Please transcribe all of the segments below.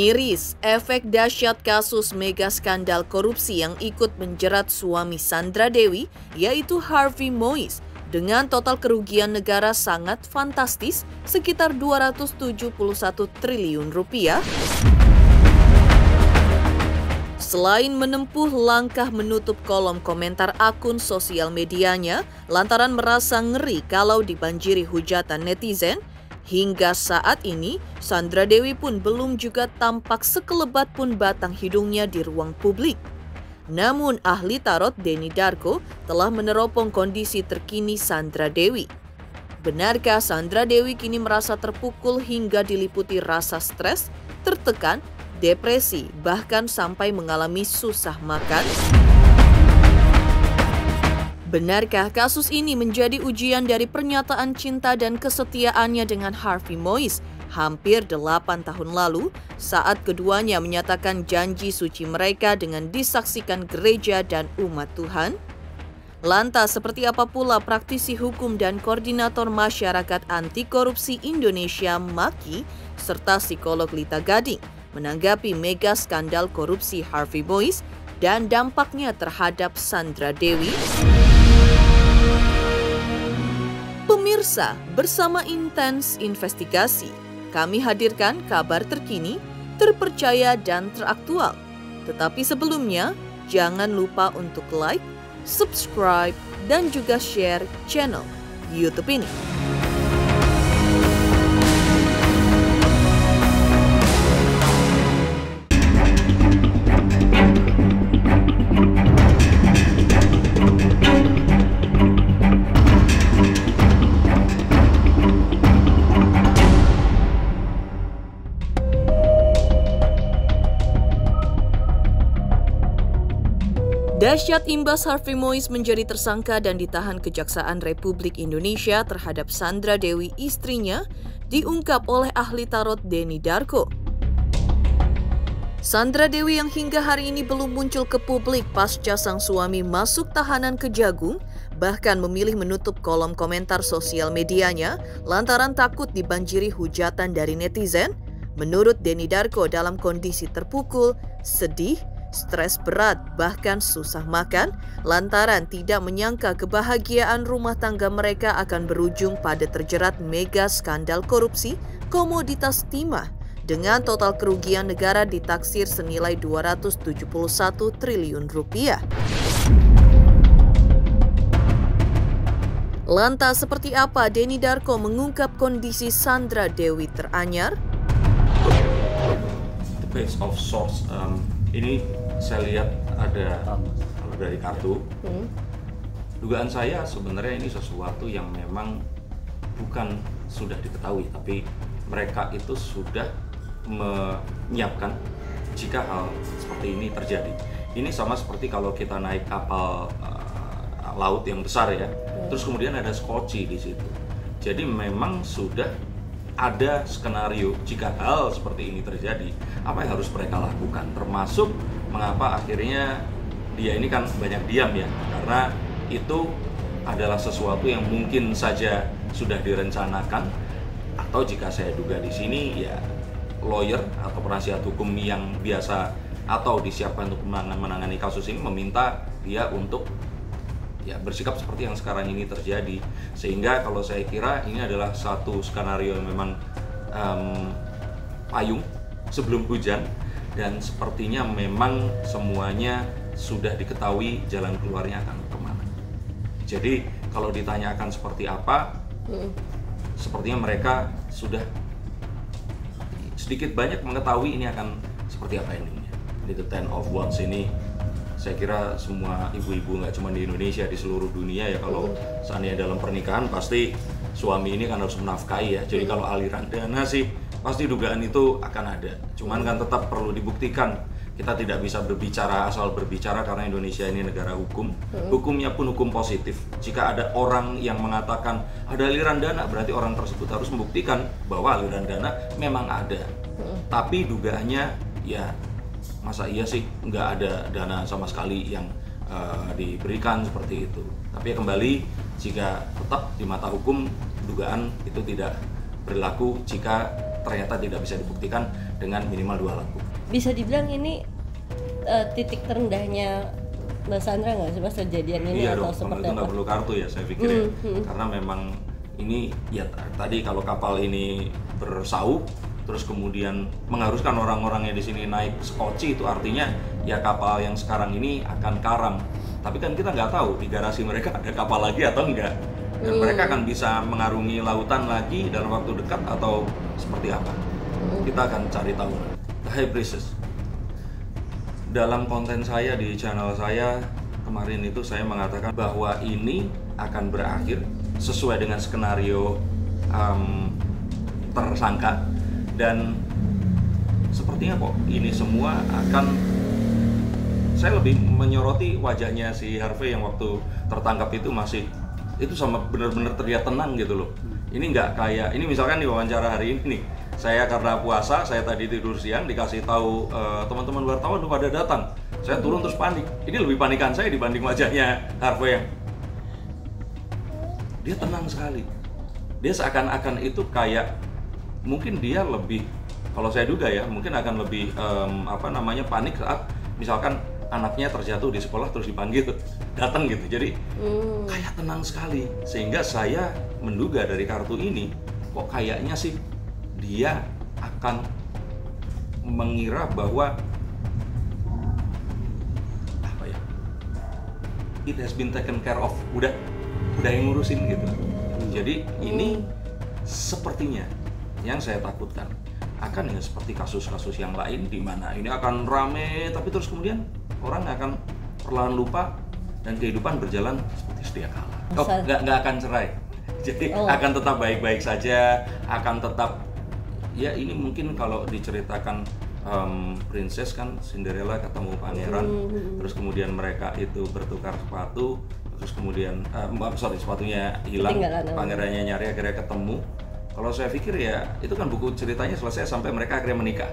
Miris, efek dahsyat kasus mega skandal korupsi yang ikut menjerat suami Sandra Dewi, yaitu Harvey Moise, dengan total kerugian negara sangat fantastis, sekitar 271 triliun rupiah. Selain menempuh langkah menutup kolom komentar akun sosial medianya, lantaran merasa ngeri kalau dibanjiri hujatan netizen, hingga saat ini, Sandra Dewi pun belum juga tampak sekelebat pun batang hidungnya di ruang publik. Namun ahli tarot Denny Darko telah meneropong kondisi terkini Sandra Dewi. Benarkah Sandra Dewi kini merasa terpukul hingga diliputi rasa stres, tertekan, depresi, bahkan sampai mengalami susah makan? Benarkah kasus ini menjadi ujian dari pernyataan cinta dan kesetiaannya dengan Harvey Moise hampir 8 tahun lalu saat keduanya menyatakan janji suci mereka dengan disaksikan gereja dan umat Tuhan? Lantas seperti apa pula praktisi hukum dan koordinator masyarakat anti korupsi Indonesia MAKI serta psikolog Lita Gading menanggapi mega skandal korupsi Harvey Moise dan dampaknya terhadap Sandra Dewi? Pemirsa, bersama Intens Investigasi, kami hadirkan kabar terkini, terpercaya dan teraktual. Tetapi sebelumnya, jangan lupa untuk like, subscribe, dan juga share channel YouTube ini. Dahsyat imbas Harvey Moise menjadi tersangka dan ditahan Kejaksaan Republik Indonesia terhadap Sandra Dewi istrinya diungkap oleh ahli tarot Denny Darko. Sandra Dewi yang hingga hari ini belum muncul ke publik pasca sang suami masuk tahanan Kejagung, bahkan memilih menutup kolom komentar sosial medianya lantaran takut dibanjiri hujatan dari netizen, menurut Denny Darko dalam kondisi terpukul, sedih, stres berat, bahkan susah makan, lantaran tidak menyangka kebahagiaan rumah tangga mereka akan berujung pada terjerat mega skandal korupsi komoditas timah dengan total kerugian negara ditaksir senilai 271 triliun rupiah. Lantas seperti apa Denny Darko mengungkap kondisi Sandra Dewi teranyar? The Page of Swords, ini saya lihat ada kalau dari kartu. Dugaan saya sebenarnya ini sesuatu yang memang bukan sudah diketahui, tapi mereka itu sudah menyiapkan jika hal seperti ini terjadi. Ini sama seperti kalau kita naik kapal laut yang besar ya, terus kemudian ada skoci di situ. Jadi memang sudah ada skenario jika hal seperti ini terjadi, apa yang harus mereka lakukan, termasuk mengapa akhirnya dia ini kan banyak diam ya, karena itu adalah sesuatu yang mungkin saja sudah direncanakan, atau jika saya duga di sini ya lawyer atau penasihat hukum yang biasa atau disiapkan untuk menangani kasus ini meminta dia untuk ya bersikap seperti yang sekarang ini terjadi. Sehingga kalau saya kira ini adalah satu skenario yang memang payung sebelum hujan, dan sepertinya memang semuanya sudah diketahui jalan keluarnya akan kemana. Jadi kalau ditanyakan seperti apa, sepertinya mereka sudah sedikit banyak mengetahui ini akan seperti apa endingnya. Di The Ten of Wands ini saya kira semua ibu-ibu, nggak cuma di Indonesia, di seluruh dunia ya, kalau seandainya dalam pernikahan pasti suami ini kan harus menafkahi ya. Jadi kalau aliran dana sih pasti dugaan itu akan ada. Cuman kan tetap perlu dibuktikan. Kita tidak bisa berbicara asal berbicara karena Indonesia ini negara hukum. Hukumnya pun hukum positif. Jika ada orang yang mengatakan ada aliran dana, berarti orang tersebut harus membuktikan bahwa aliran dana memang ada. Tapi dugaannya ya masa iya sih nggak ada dana sama sekali yang diberikan seperti itu. Tapi ya kembali, jika tetap di mata hukum dugaan itu tidak berlaku jika ternyata tidak bisa dibuktikan dengan minimal 2 alat bukti. Bisa dibilang ini titik terendahnya Mbak Sandra nggak sih Mas kejadian ini? Iya atau dong, seperti itu apa? nggak perlu kartu ya saya pikir ya, karena memang ini ya tadi kalau kapal ini bersaup terus kemudian mengharuskan orang-orangnya di sini naik skoci, itu artinya ya kapal yang sekarang ini akan karam. Tapi kan kita nggak tahu di garasi mereka ada kapal lagi atau enggak, dan mereka akan bisa mengarungi lautan lagi dalam waktu dekat atau seperti apa. Kita akan cari tahu. High Priestess, dalam konten saya di channel saya kemarin itu saya mengatakan bahwa ini akan berakhir sesuai dengan skenario tersangka, dan sepertinya kok ini semua akan, saya lebih menyoroti wajahnya si Harvey yang waktu tertangkap itu masih itu sama benar-benar terlihat tenang gitu loh. Ini nggak kayak ini misalkan di wawancara hari ini nih, saya karena puasa, saya tadi tidur siang dikasih tahu teman-teman wartawan udah pada datang, saya turun terus panik. Ini lebih panikan saya dibanding wajahnya Harvey yang dia tenang sekali. Dia seakan-akan itu kayak mungkin dia lebih, kalau saya duga ya, mungkin akan lebih panik saat misalkan anaknya terjatuh di sekolah terus dipanggil datang gitu. Jadi kayak tenang sekali, sehingga saya menduga dari kartu ini kok kayaknya sih dia akan mengira bahwa apa ya, it has been taken care of, udah yang ngurusin gitu. Jadi ini sepertinya yang saya takutkan akan ya seperti kasus-kasus yang lain di mana ini akan rame tapi terus kemudian orang akan perlahan lupa dan kehidupan berjalan seperti sedia kala. Nggak akan cerai. Jadi akan tetap baik-baik saja, akan tetap ya ini mungkin kalau diceritakan princess kan Cinderella ketemu pangeran, terus kemudian mereka itu bertukar sepatu, terus kemudian sepatunya hilang, pangerannya nyari akhirnya ketemu. Kalau saya pikir ya itu kan buku ceritanya selesai sampai mereka akhirnya menikah.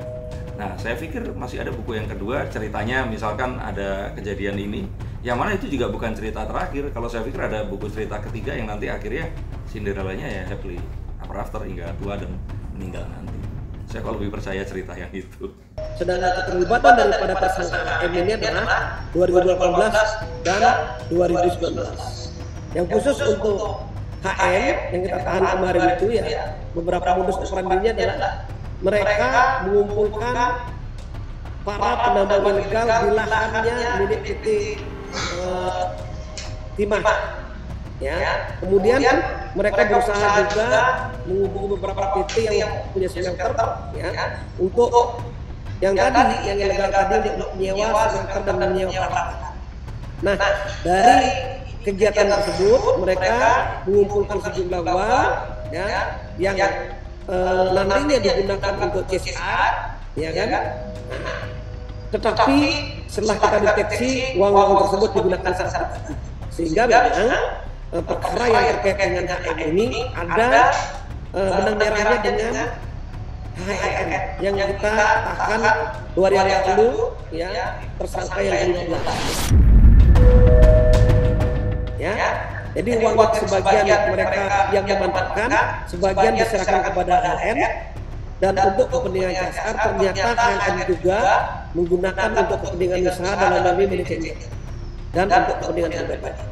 Nah saya pikir masih ada buku yang kedua, ceritanya misalkan ada kejadian ini, yang mana itu juga bukan cerita terakhir. Kalau saya pikir ada buku cerita ketiga yang nanti akhirnya Cinderella-nya ya happily ever after hingga tua dan meninggal nanti. Saya kalau lebih percaya cerita yang itu. Sedangkan keterlibatan daripada tersangka HM ini adalah 2018 dan 2019. Yang khusus untuk HM yang kita tahan kemarin itu ya, beberapa modus operandinya adalah mereka mengumpulkan para penambang ilegal di lahannya milik PT Timah. Ya, kemudian mereka berusaha juga menghubungi beberapa PT yang punya smelter ya, untuk yang tadi yang ilegal tadi untuk menyewa smelter dan menyewa peralatan. Nah, dari kegiatan tersebut mereka mengumpulkan sejumlah uang ya, yang nantinya digunakan untuk CSR ya kan. Tetapi setelah kita deteksi uang-uang tersebut digunakan salah sehingga memang perkara yang terkait dengan HM ini ada benang merahnya dengan HM yang kita tahan 2 hari yang lalu ya, tersangka yang kedua. Ya, jadi uang sebagian mereka yang memanfaatkan, sebagian diserahkan kepada HM, dan untuk kepentingan CSR ternyata HM juga menggunakan untuk kepentingan usaha dalam hal ini manajemen dan untuk kepentingan pribadi.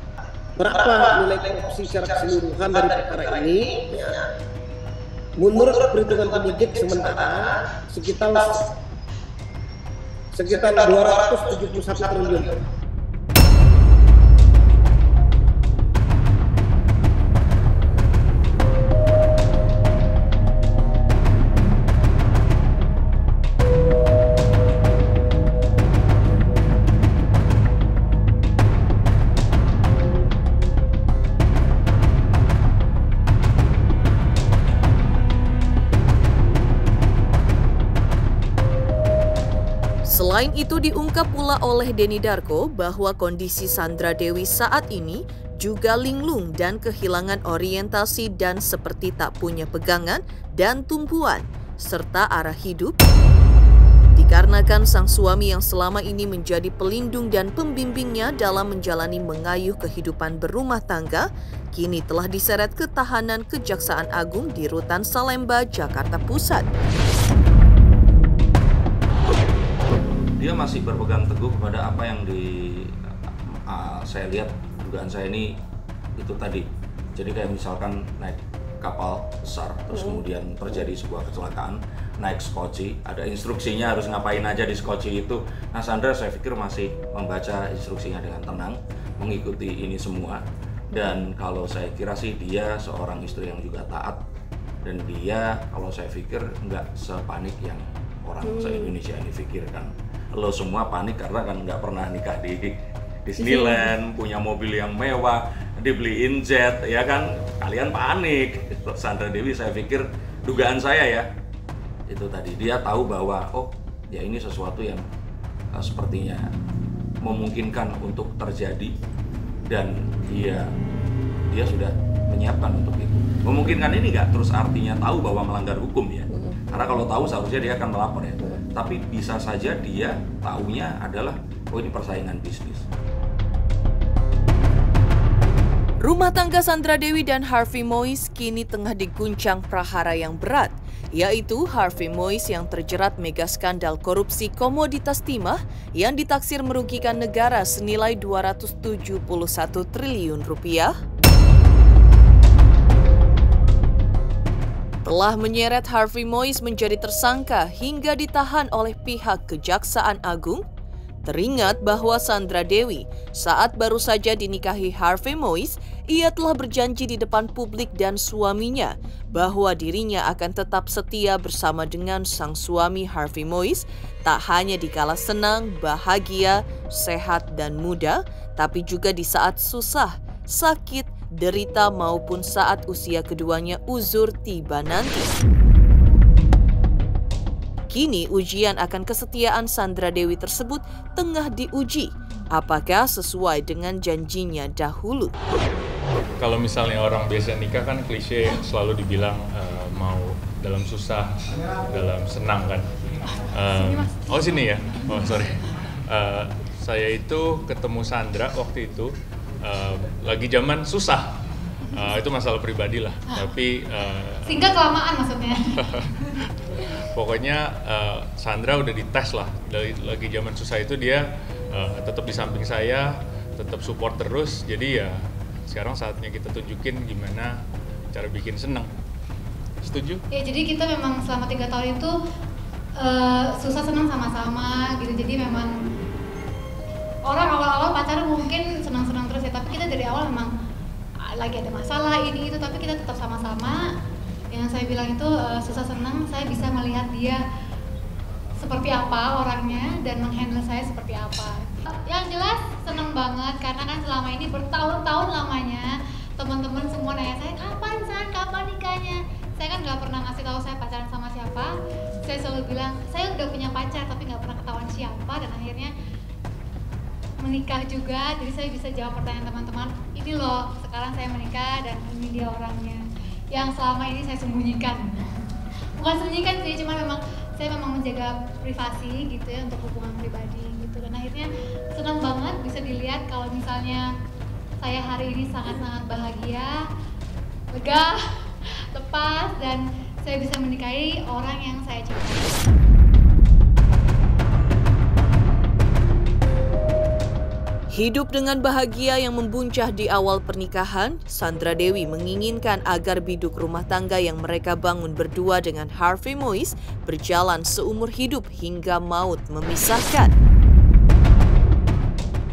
Berapa nilai korupsi secara keseluruhan dari perkara ini? Ya, menurut perhitungan penyidik sementara sekitar 271 triliun. Selain itu diungkap pula oleh Denny Darko bahwa kondisi Sandra Dewi saat ini juga linglung dan kehilangan orientasi dan seperti tak punya pegangan dan tumpuan, serta arah hidup. dikarenakan sang suami yang selama ini menjadi pelindung dan pembimbingnya dalam menjalani mengayuh kehidupan berumah tangga, kini telah diseret ke tahanan Kejaksaan Agung di Rutan Salemba, Jakarta Pusat. Dia masih berpegang teguh kepada apa yang saya lihat, dugaan saya ini itu tadi. Jadi kayak misalkan naik kapal besar, terus kemudian terjadi sebuah kecelakaan, naik skoci, ada instruksinya harus ngapain aja di skoci itu. Nah, Sandra saya pikir masih membaca instruksinya dengan tenang, mengikuti ini semua. Dan kalau saya kira sih dia seorang istri yang juga taat, dan dia kalau saya pikir nggak sepanik yang orang se-Indonesia ini pikirkan. Lo semua panik karena kan nggak pernah nikah di Disneyland, punya mobil yang mewah, dibeliin jet, ya kan? Kalian panik. Sandra Dewi saya pikir, dugaan saya ya, itu tadi dia tahu bahwa oh ya ini sesuatu yang sepertinya memungkinkan untuk terjadi, dan dia sudah menyiapkan untuk itu. Memungkinkan ini nggak terus artinya tahu bahwa melanggar hukum ya, karena kalau tahu seharusnya dia akan melapor ya. Tapi bisa saja dia taunya adalah oh ini persaingan bisnis. Rumah tangga Sandra Dewi dan Harvey Mois kini tengah diguncang prahara yang berat, yaitu Harvey Mois yang terjerat mega skandal korupsi komoditas timah yang ditaksir merugikan negara senilai 271 triliun rupiah, telah menyeret Harvey Mois menjadi tersangka hingga ditahan oleh pihak Kejaksaan Agung. Teringat bahwa Sandra Dewi saat baru saja dinikahi Harvey Mois, ia telah berjanji di depan publik dan suaminya bahwa dirinya akan tetap setia bersama dengan sang suami Harvey Mois, tak hanya di kala senang, bahagia, sehat, dan muda, tapi juga di saat susah, sakit, derita maupun saat usia keduanya uzur tiba nanti. Kini ujian akan kesetiaan Sandra Dewi tersebut tengah diuji. Apakah sesuai dengan janjinya dahulu? Kalau misalnya orang biasa nikah kan klise selalu dibilang mau dalam susah, dalam senang kan. Oh sini ya, oh sorry. Saya itu ketemu Sandra waktu itu lagi zaman susah. Itu masalah pribadi lah. Tapi sehingga kelamaan maksudnya. Pokoknya Sandra udah dites lah, dari lagi zaman susah itu dia tetap di samping saya, tetap support terus. Jadi ya sekarang saatnya kita tunjukin gimana cara bikin seneng. Setuju? Ya jadi kita memang selama 3 tahun itu susah senang sama-sama gitu. Jadi memang orang awal-awal pacaran mungkin senang-senang terus ya, tapi kita dari awal memang lagi ada masalah ini itu, tapi kita tetap sama-sama. Yang saya bilang itu susah senang, saya bisa melihat dia seperti apa orangnya dan menghandle saya seperti apa. Yang jelas senang banget karena kan selama ini bertahun-tahun lamanya teman-teman semua nanya saya kapan nikahnya. Saya kan nggak pernah ngasih tahu saya pacaran sama siapa. Saya selalu bilang saya udah punya pacar tapi nggak pernah ketahuan siapa, dan akhirnya menikah juga. Jadi saya bisa jawab pertanyaan teman-teman, ini loh sekarang saya menikah dan ini dia orangnya yang selama ini saya sembunyikan. Bukan sembunyikan sih, cuma saya memang menjaga privasi gitu ya untuk hubungan pribadi gitu. Dan akhirnya senang banget bisa dilihat kalau misalnya saya hari ini sangat-sangat bahagia, lega, lepas, dan saya bisa menikahi orang yang saya cintai. Hidup dengan bahagia yang membuncah di awal pernikahan, Sandra Dewi menginginkan agar biduk rumah tangga yang mereka bangun berdua dengan Harvey Mois berjalan seumur hidup hingga maut memisahkan.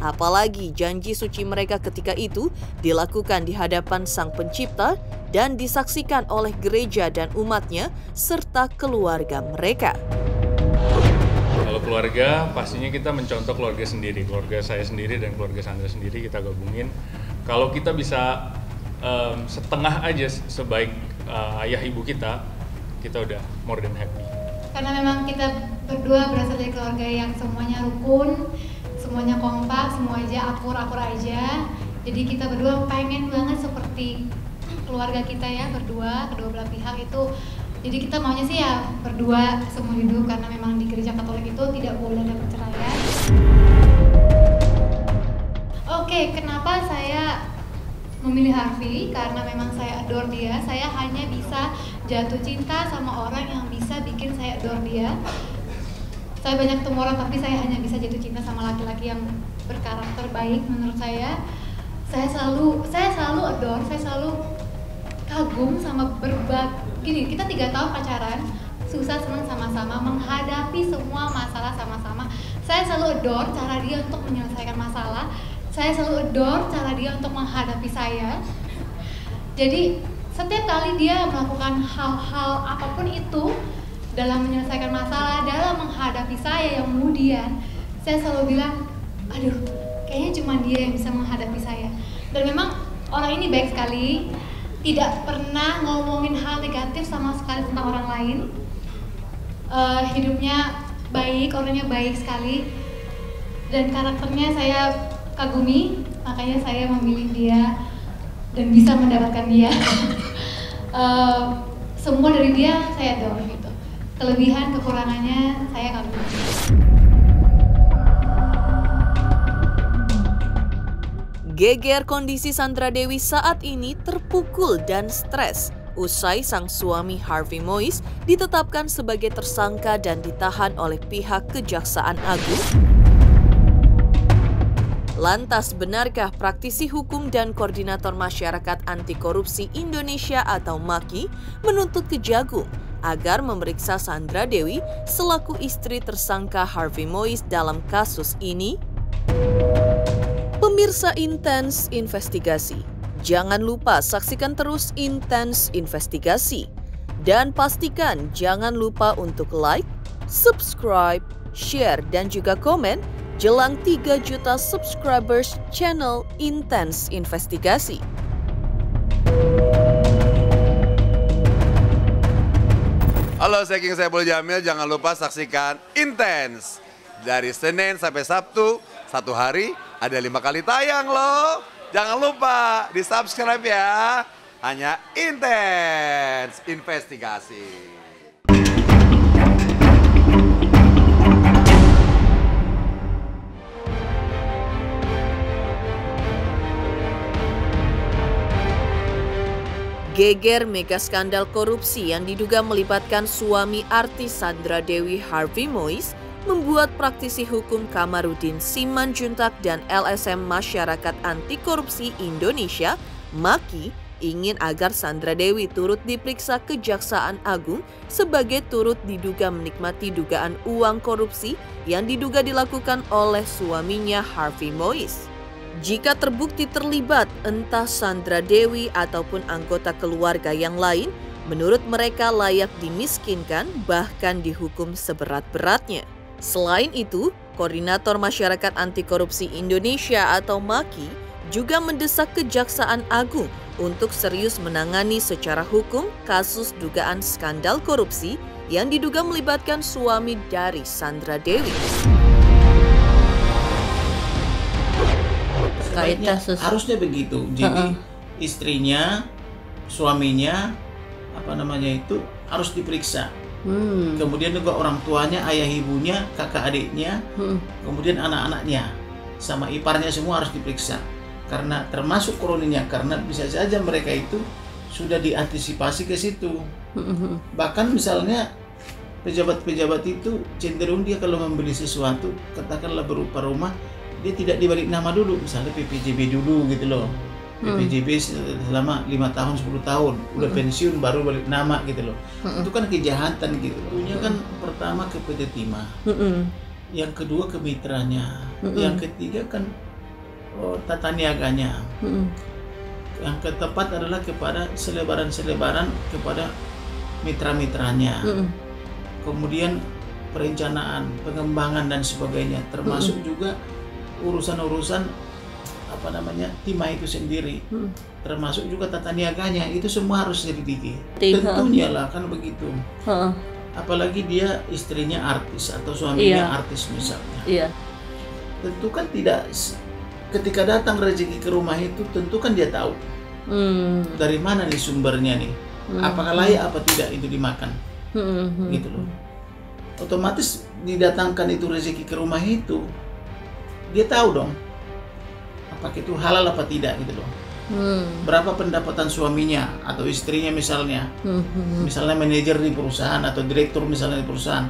Apalagi janji suci mereka ketika itu dilakukan di hadapan Sang Pencipta dan disaksikan oleh gereja dan umatnya serta keluarga mereka. Kalau keluarga, pastinya kita mencontoh keluarga sendiri, keluarga saya sendiri dan keluarga Sandra sendiri kita gabungin. Kalau kita bisa setengah aja sebaik ayah ibu kita udah more than happy. Karena memang kita berdua berasal dari keluarga yang semuanya rukun, semuanya kompak, semua aja akur-akur aja. Jadi kita berdua pengen banget seperti keluarga kita ya berdua, kedua belah pihak itu Jadi kita maunya sih ya berdua seumur hidup, karena memang di gereja Katolik itu tidak boleh ada perceraian. Oke, kenapa saya memilih Harvey? Karena memang saya adore dia. Saya hanya bisa jatuh cinta sama orang yang bisa bikin saya adore dia. Saya banyak ketemu orang, tapi saya hanya bisa jatuh cinta sama laki-laki yang berkarakter baik menurut saya. Saya selalu adore, saya selalu kagum sama gini, kita 3 tahun pacaran, susah senang sama-sama, menghadapi semua masalah sama-sama. Saya selalu adore cara dia untuk menyelesaikan masalah. Saya selalu adore cara dia untuk menghadapi saya. Jadi setiap kali dia melakukan hal-hal apapun itu dalam menyelesaikan masalah, dalam menghadapi saya yang kemudian, saya selalu bilang, aduh, kayaknya cuma dia yang bisa menghadapi saya. Dan memang orang ini baik sekali, tidak pernah ngomongin hal negatif sama sekali tentang orang lain. Hidupnya baik, orangnya baik sekali, dan karakternya saya kagumi, makanya saya memilih dia dan bisa mendapatkan dia. Semua dari dia saya adore gitu. Kelebihan, kekurangannya saya kagumi. Geger kondisi Sandra Dewi saat ini terpukul dan stres usai sang suami Harvey Moise ditetapkan sebagai tersangka dan ditahan oleh pihak Kejaksaan Agung. Lantas, benarkah praktisi hukum dan Koordinator Masyarakat Anti Korupsi Indonesia atau MAKI menuntut Kejagung agar memeriksa Sandra Dewi selaku istri tersangka Harvey Moise dalam kasus ini? Pemirsa Intens Investigasi, jangan lupa saksikan terus Intens Investigasi. Dan pastikan jangan lupa untuk like, subscribe, share, dan juga komen jelang 3 juta subscribers channel Intens Investigasi. Halo, saya King Saiful Jamil. Jangan lupa saksikan Intens dari Senin sampai Sabtu. 1 hari ada 5 kali tayang loh. Jangan lupa di subscribe ya. Hanya Intens Investigasi. Geger mega skandal korupsi yang diduga melibatkan suami artis Sandra Dewi Harvey Moise membuat praktisi hukum Kamarudin Simanjuntak dan LSM Masyarakat Anti Korupsi Indonesia (MAKI) ingin agar Sandra Dewi turut diperiksa Kejaksaan Agung sebagai turut diduga menikmati dugaan uang korupsi yang diduga dilakukan oleh suaminya Harvey Moise. Jika terbukti terlibat entah Sandra Dewi ataupun anggota keluarga yang lain, menurut mereka layak dimiskinkan bahkan dihukum seberat-beratnya. Selain itu, Koordinator Masyarakat Anti Korupsi Indonesia atau MAKI juga mendesak Kejaksaan Agung untuk serius menangani secara hukum kasus dugaan skandal korupsi yang diduga melibatkan suami dari Sandra Dewi. Harusnya begitu. Jadi istrinya, suaminya, harus diperiksa. Kemudian juga orang tuanya, ayah ibunya, kakak adiknya, kemudian anak-anaknya, sama iparnya semua harus diperiksa. Karena termasuk kroninya, karena bisa saja mereka itu sudah diantisipasi ke situ. Bahkan misalnya pejabat-pejabat itu cenderung dia kalau membeli sesuatu, katakanlah berupa rumah, dia tidak dibalik nama dulu, misalnya PPJB dulu gitu loh. PPJB selama 5 tahun, 10 tahun, udah pensiun baru balik nama gitu loh. Itu kan kejahatan gitu. Punya kan pertama ke PT Timah, yang kedua ke mitranya, yang ketiga kan tata niaganya, yang keempat adalah kepada selebaran-selebaran kepada mitra-mitranya. Kemudian perencanaan, pengembangan dan sebagainya, termasuk juga urusan-urusan Timah itu sendiri, termasuk juga tata niaganya, itu semua harus diselidiki. Tentunya lah kan begitu. Apalagi dia istrinya artis atau suaminya artis misalnya. Tentu kan tidak, ketika datang rezeki ke rumah itu tentu kan dia tahu dari mana nih sumbernya nih. apakah layak apa tidak itu dimakan, gitu loh. Otomatis didatangkan itu rezeki ke rumah itu, dia tahu dong apakah itu halal apa tidak gitu loh. Berapa pendapatan suaminya atau istrinya misalnya, misalnya manajer di perusahaan atau direktur misalnya di perusahaan,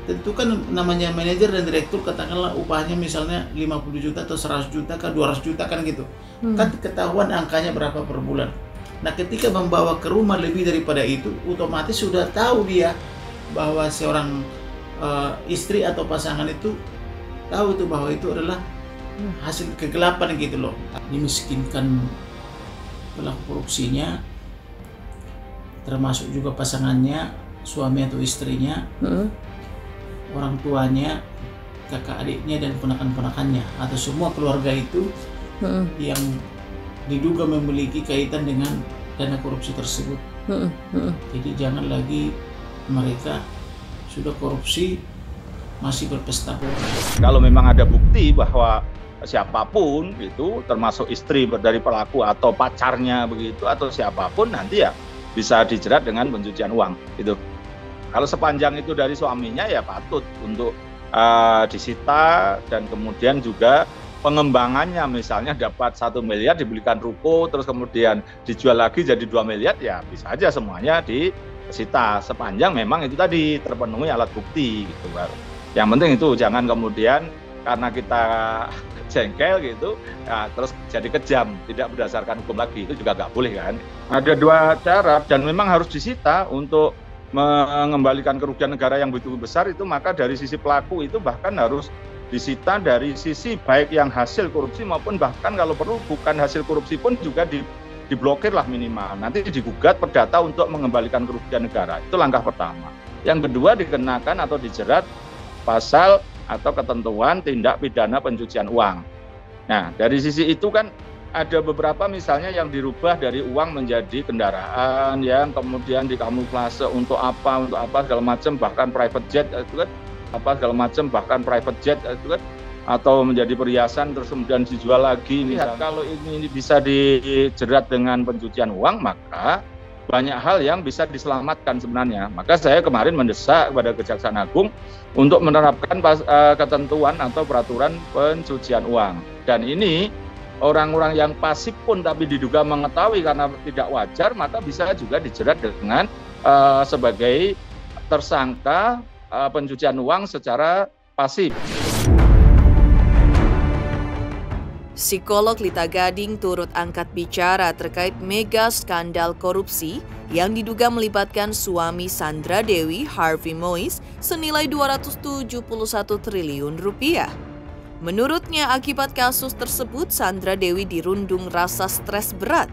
tentu kan namanya manajer dan direktur katakanlah upahnya misalnya 50 juta atau 100 juta ke 200 juta kan gitu, kan ketahuan angkanya berapa per bulan. Nah ketika membawa ke rumah lebih daripada itu, otomatis sudah tahu dia bahwa seorang istri atau pasangan itu tahu itu bahwa itu adalah hasil kegelapan gitu loh. Dimiskinkan pelaku korupsinya, termasuk juga pasangannya, suami atau istrinya, orang tuanya, kakak adiknya dan ponakan-ponakannya atau semua keluarga itu yang diduga memiliki kaitan dengan dana korupsi tersebut. Jadi jangan lagi mereka sudah korupsi masih berpesta. Kalau memang ada bukti bahwa siapapun itu, termasuk istri dari pelaku atau pacarnya begitu atau siapapun, nanti ya bisa dijerat dengan pencucian uang itu. Kalau sepanjang itu dari suaminya ya patut untuk disita, dan kemudian juga pengembangannya misalnya dapat 1 miliar dibelikan ruko terus kemudian dijual lagi jadi 2 miliar, ya bisa aja semuanya disita sepanjang memang itu tadi terpenuhi alat bukti gitu. Yang penting itu jangan kemudian karena kita jengkel gitu, ya, terus jadi kejam, tidak berdasarkan hukum lagi, itu juga nggak boleh kan. Ada 2 cara dan memang harus disita untuk mengembalikan kerugian negara yang begitu besar itu, maka dari sisi pelaku itu bahkan harus disita dari sisi baik yang hasil korupsi maupun bahkan kalau perlu bukan hasil korupsi pun juga diblokir lah minimal. Nanti digugat perdata untuk mengembalikan kerugian negara. Itu langkah pertama. Yang kedua dikenakan atau dijerat pasal atau ketentuan tindak pidana pencucian uang. Nah, dari sisi itu kan ada beberapa misalnya yang dirubah dari uang menjadi kendaraan, yang kemudian dikamuflase untuk apa segala macam, bahkan private jet itu kan, segala macam, bahkan private jet itu kan, atau menjadi perhiasan terus kemudian dijual lagi. Misalnya, kalau ini bisa dijerat dengan pencucian uang, maka banyak hal yang bisa diselamatkan sebenarnya. Maka saya kemarin mendesak kepada Kejaksaan Agung untuk menerapkan ketentuan atau peraturan pencucian uang. Dan ini orang-orang yang pasif pun tapi diduga mengetahui karena tidak wajar, maka bisa juga dijerat dengan sebagai tersangka pencucian uang secara pasif. Psikolog Lita Gading turut angkat bicara terkait mega skandal korupsi yang diduga melibatkan suami Sandra Dewi, Harvey Moise, senilai 271 triliun rupiah. Menurutnya, akibat kasus tersebut, Sandra Dewi dirundung rasa stres berat.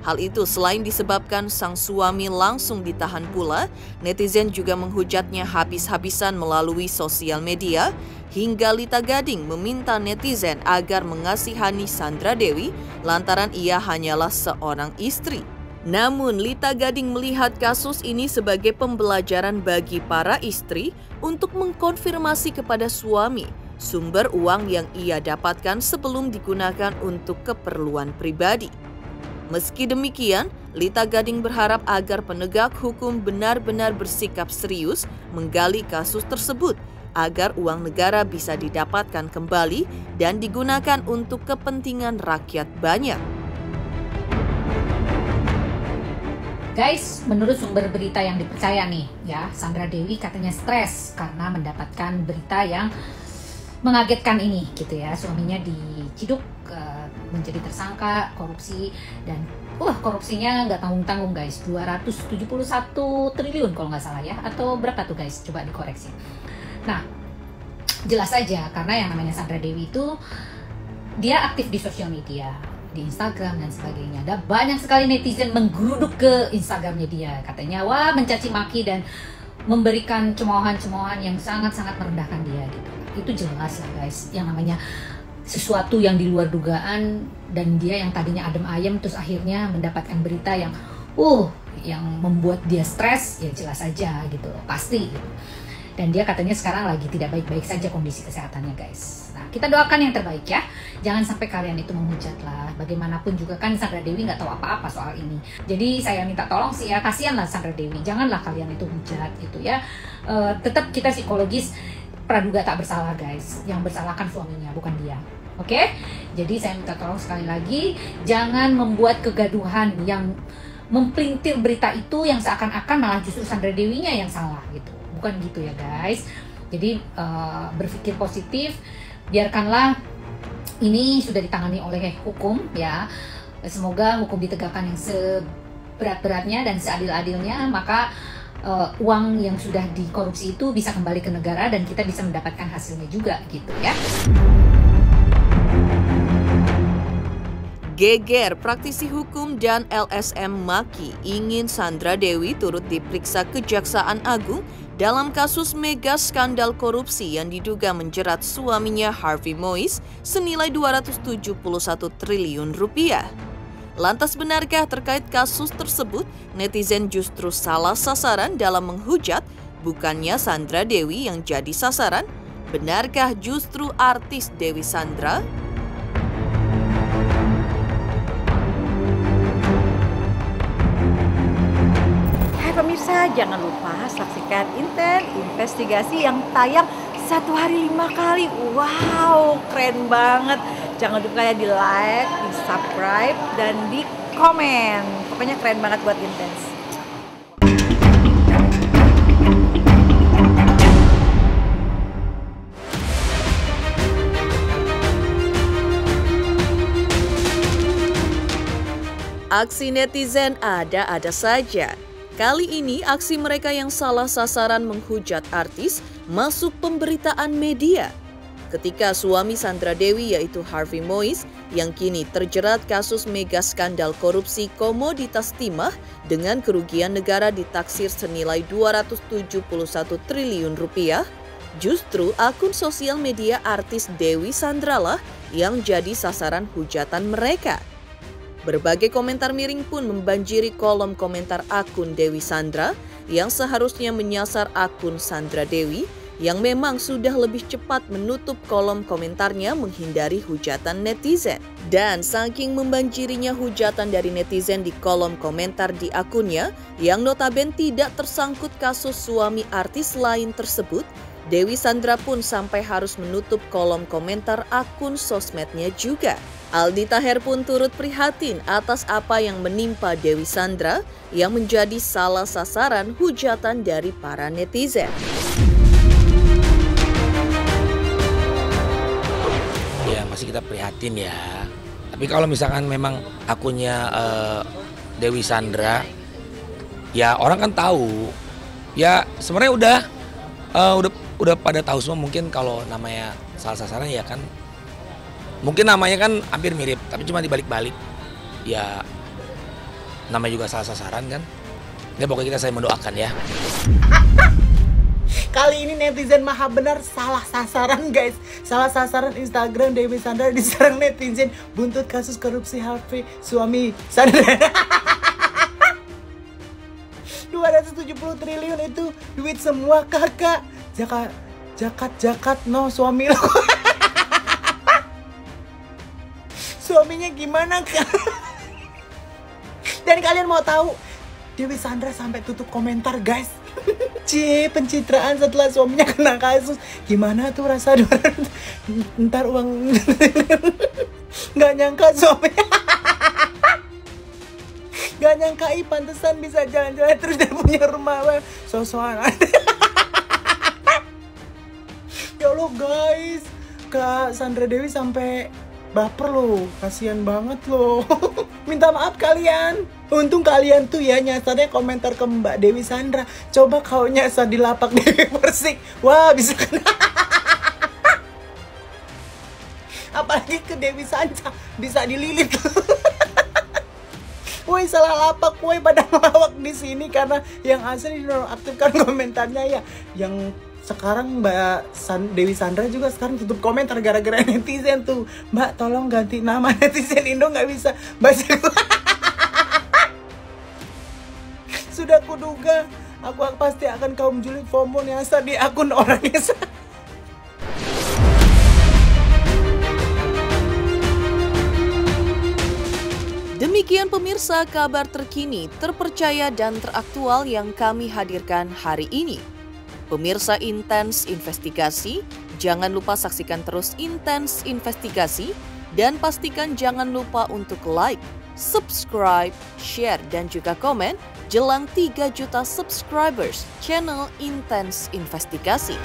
Hal itu selain disebabkan sang suami langsung ditahan pula, netizen juga menghujatnya habis-habisan melalui sosial media, hingga Lita Gading meminta netizen agar mengasihani Sandra Dewi lantaran ia hanyalah seorang istri. Namun, Lita Gading melihat kasus ini sebagai pembelajaran bagi para istri untuk mengkonfirmasi kepada suami sumber uang yang ia dapatkan sebelum digunakan untuk keperluan pribadi. Meski demikian, Lita Gading berharap agar penegak hukum benar-benar bersikap serius menggali kasus tersebut agar uang negara bisa didapatkan kembali dan digunakan untuk kepentingan rakyat banyak. Guys, menurut sumber berita yang dipercaya nih, ya, Sandra Dewi katanya stres karena mendapatkan berita yang mengagetkan ini, gitu ya. Suaminya diciduk menjadi tersangka korupsi dan korupsinya nggak tanggung-tanggung guys, 271 triliun kalau nggak salah ya, atau berapa tuh guys, coba dikoreksi. Nah, jelas saja karena yang namanya Sandra Dewi itu dia aktif di sosial media, di Instagram dan sebagainya. Ada banyak sekali netizen menggeruduk ke Instagramnya dia, katanya wah mencaci maki dan memberikan cemoohan-cemoohan yang sangat-sangat merendahkan dia gitu. Itu jelas ya guys, yang namanya sesuatu yang di luar dugaan, dan dia yang tadinya adem ayem terus akhirnya mendapatkan berita yang membuat dia stres, ya jelas aja gitu loh, pasti gitu. Dan dia katanya sekarang lagi tidak baik-baik saja kondisi kesehatannya guys. Nah, kita doakan yang terbaik ya. Jangan sampai kalian itu menghujat lah. Bagaimanapun juga kan Sandra Dewi nggak tahu apa-apa soal ini. Jadi saya minta tolong sih ya, kasihan lah Sandra Dewi. Janganlah kalian itu hujat gitu ya. Tetap kita psikologis praduga tak bersalah guys. Yang bersalah kan suaminya, bukan dia. Oke? Jadi saya minta tolong sekali lagi, jangan membuat kegaduhan yang mempelintir berita itu yang seakan-akan malah justru Sandra Dewinya yang salah gitu. Bukan gitu ya guys. Jadi berpikir positif, biarkanlah ini sudah ditangani oleh hukum ya. Semoga hukum ditegakkan yang seberat-beratnya dan seadil-adilnya, maka uang yang sudah dikorupsi itu bisa kembali ke negara dan kita bisa mendapatkan hasilnya juga gitu ya. Geger, praktisi hukum dan LSM Maki ingin Sandra Dewi turut diperiksa Kejaksaan Agung dalam kasus mega skandal korupsi yang diduga menjerat suaminya Harvey Moise senilai 271 triliun rupiah. Lantas benarkah terkait kasus tersebut netizen justru salah sasaran dalam menghujat, bukannya Sandra Dewi yang jadi sasaran? Benarkah justru artis Dewi Sandra? Pemirsa, jangan lupa saksikan Inten Investigasi yang tayang 1 hari 5 kali. Wow, keren banget. Jangan lupa ya di like, di subscribe, dan di komen. Pokoknya keren banget buat Intens. Aksi netizen ada-ada saja. Kali ini aksi mereka yang salah sasaran menghujat artis masuk pemberitaan media. Ketika suami Sandra Dewi yaitu Harvey Moise yang kini terjerat kasus mega skandal korupsi komoditas timah dengan kerugian negara ditaksir senilai 271 triliun rupiah, justru akun sosial media artis Dewi Sandra lah yang jadi sasaran hujatan mereka. Berbagai komentar miring pun membanjiri kolom komentar akun Dewi Sandra yang seharusnya menyasar akun Sandra Dewi yang memang sudah lebih cepat menutup kolom komentarnya menghindari hujatan netizen. Dan saking membanjirinya hujatan dari netizen di kolom komentar di akunnya yang notabene tidak tersangkut kasus suami artis lain tersebut, Dewi Sandra pun sampai harus menutup kolom komentar akun sosmednya juga. Aldi Taher pun turut prihatin atas apa yang menimpa Dewi Sandra yang menjadi salah sasaran hujatan dari para netizen. Ya masih kita prihatin ya. Tapi kalau misalkan memang akunnya Dewi Sandra, ya orang kan tahu. Ya sebenarnya udah pada tahu semua, mungkin kalau namanya salah sasaran ya kan. Mungkin namanya kan hampir mirip, tapi cuma dibalik-balik. Ya, namanya juga salah sasaran kan. Ya pokoknya saya mendoakan ya. Kali ini netizen maha benar salah sasaran guys. Salah sasaran Instagram Dewi Sandra diserang netizen buntut kasus korupsi Harvey suami Sandra. 270 triliun itu duit semua kakak. Jakat no suami lo. Suaminya gimana kan? Dan kalian mau tahu Dewi Sandra sampai tutup komentar guys. Pencitraan setelah suaminya kena kasus. Gimana tuh rasa ntar uang. Nggak nyangka suaminya. Nggak nyangka pantesan bisa jalan-jalan terus dia punya rumah. So-soan. Ya Allah guys, Kak Sandra Dewi sampai baper loh, kasihan banget loh. Minta maaf kalian. Untung kalian tuh ya nyasarnya komentar ke Mbak Dewi Sandra. Coba kau nyasar di lapak Dewi Persik, wah bisa kena. Apalagi ke Dewi Sandra, bisa dililit. Woi salah lapak, woi pada ngelawak di sini karena yang asli dinonaktifkan komentarnya ya. Yang sekarang Mbak Dewi Sandra juga sekarang tutup komentar gara-gara netizen tuh. Mbak tolong ganti nama, netizen Indo nggak bisa baca. Sudah kuduga Aku pasti akan kaum menculik FOMO Niasa di akun orang yang Demikian pemirsa kabar terkini, terpercaya dan teraktual yang kami hadirkan hari ini. Pemirsa Intens Investigasi, jangan lupa saksikan terus Intens Investigasi dan pastikan jangan lupa untuk like, subscribe, share dan juga komen jelang 3 juta subscribers channel Intens Investigasi.